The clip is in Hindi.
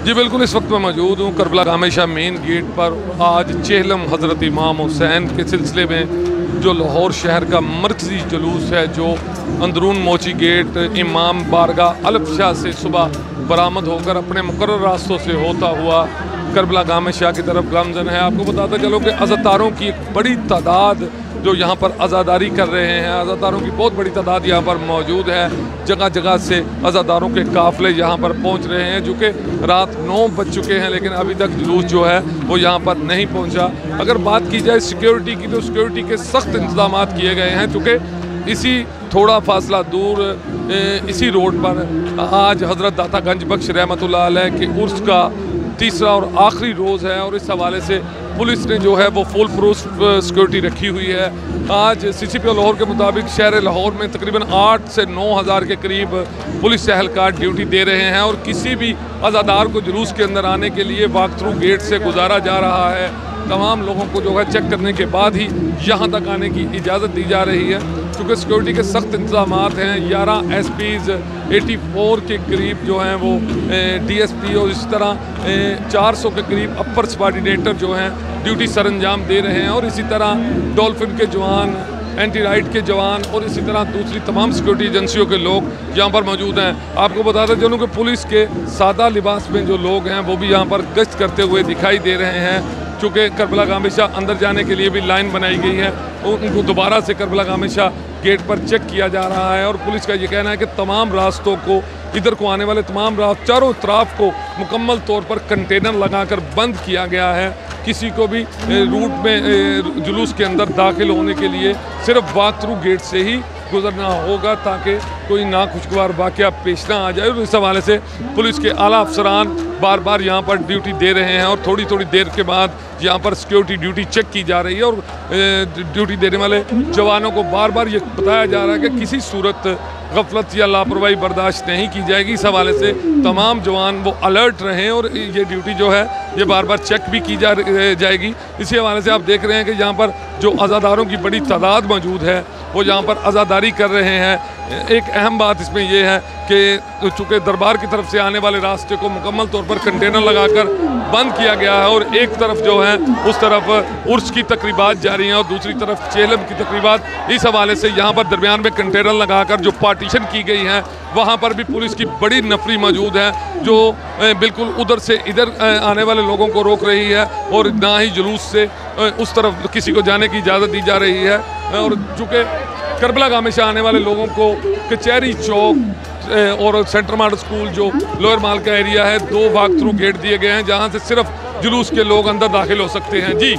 जी बिल्कुल, इस वक्त मैं मौजूद हूँ करबला गामेशा मेन गेट पर। आज चेहलम हज़रत इमाम हुसैन के सिलसिले में जो लाहौर शहर का मरकज़ी जुलूस है, जो अंदरून मोची गेट इमाम बारगाह अलफ शाह से सुबह बरामद होकर अपने मुकर्रर रास्तों से होता हुआ करबला गामेशा की तरफ गामज़न है। आपको बताता चलो कि अज़ादारों की एक बड़ी तादाद जो यहाँ पर अज़ादारी कर रहे हैं, अज़ादारों की बहुत बड़ी तादाद यहाँ पर मौजूद है। जगह जगह से अज़ादारों के काफ़िले यहाँ पर पहुँच रहे हैं, जो कि रात 9 बज चुके हैं, लेकिन अभी तक जुलूस जो है वो यहाँ पर नहीं पहुँचा। अगर बात की जाए सिक्योरिटी की, तो सिक्योरिटी के सख्त इंतज़ाम किए गए हैं, चूँकि इसी थोड़ा फासला दूर इसी रोड पर आज हज़रत दाता गंज बख्श रहमतुल्लाह अलैह के उर्स का तीसरा और आखिरी रोज़ है, और इस हवाले से पुलिस ने जो है वो फुल प्रूफ सिक्योरिटी रखी हुई है। आज CCPO लाहौर के मुताबिक शहर लाहौर में तकरीबन 8 से 9 हज़ार के करीब पुलिस एहलकार ड्यूटी दे रहे हैं, और किसी भी अज़ादार को जुलूस के अंदर आने के लिए वॉक थ्रू गेट से गुजारा जा रहा है। तमाम लोगों को जो है चेक करने के बाद ही यहाँ तक आने की इजाज़त दी जा रही है, क्योंकि सिक्योरिटी के सख्त इंतज़ाम हैं। 11 SPs 84 के करीब जो हैं वो DSP और इसी तरह 400 के करीब अपर सबॉर्डिनेटर जो हैं ड्यूटी सर अंजाम दे रहे हैं, और इसी तरह डॉल्फिन के जवान, एंटी राइट के जवान और इसी तरह दूसरी तमाम सिक्योरिटी एजेंसियों के लोग यहाँ पर मौजूद हैं। आपको बताते चलूँ कि पुलिस के सादा लिबास में जो लोग हैं वो भी यहाँ पर गश्त करते हुए दिखाई दे रहे हैं। चूँकि करबला गामेशा अंदर जाने के लिए भी लाइन बनाई गई है, उनको दोबारा से करबला गामेशा गेट पर चेक किया जा रहा है, और पुलिस का ये कहना है कि तमाम रास्तों को, इधर को आने वाले तमाम रास्ते चारों तरफ को मुकम्मल तौर पर कंटेनर लगाकर बंद किया गया है। किसी को भी रूट में जुलूस के अंदर दाखिल होने के लिए सिर्फ वॉक थ्रू गेट से ही गुजरना होगा, ताकि कोई नाखुशगवार वाक़या पेश ना आ जाए। और इस हवाले से पुलिस के आला अफसरान बार बार यहाँ पर ड्यूटी दे रहे हैं, और थोड़ी थोड़ी देर के बाद यहाँ पर सिक्योरिटी ड्यूटी चेक की जा रही है, और ड्यूटी देने वाले जवानों को बार बार ये बताया जा रहा है कि किसी सूरत गफलत या लापरवाही बर्दाश्त नहीं की जाएगी। इस हवाले से तमाम जवान वो अलर्ट रहें, और ये ड्यूटी जो है ये बार बार चेक भी की जाएगी। इसी हवाले से आप देख रहे हैं कि यहाँ पर जो अज़ादारों की बड़ी तादाद मौजूद है वो यहाँ पर अज़ादारी कर रहे हैं। एक अहम बात इसमें यह है कि चूँकि दरबार की तरफ से आने वाले रास्ते को मुकम्मल तौर पर कंटेनर लगाकर बंद किया गया है, और एक तरफ जो है उस तरफ उर्स की तकरीबात जारी हैं और दूसरी तरफ चेहलम की तकरीबात। इस हवाले से यहाँ पर दरमियान में कंटेनर लगाकर जो पार्टीशन की गई हैं, वहाँ पर भी पुलिस की बड़ी नफरी मौजूद है, जो बिल्कुल उधर से इधर आने वाले लोगों को रोक रही है, और ना ही जुलूस से उस तरफ किसी को जाने की इजाज़त दी जा रही है। और चूँकि करबला गामेशा आने वाले लोगों को कचहरी चौक और सेंट्रल मॉडल स्कूल जो लोअर माल का एरिया है, 2 वॉक थ्रू गेट दिए गए हैं, जहाँ से सिर्फ जुलूस के लोग अंदर दाखिल हो सकते हैं। जी।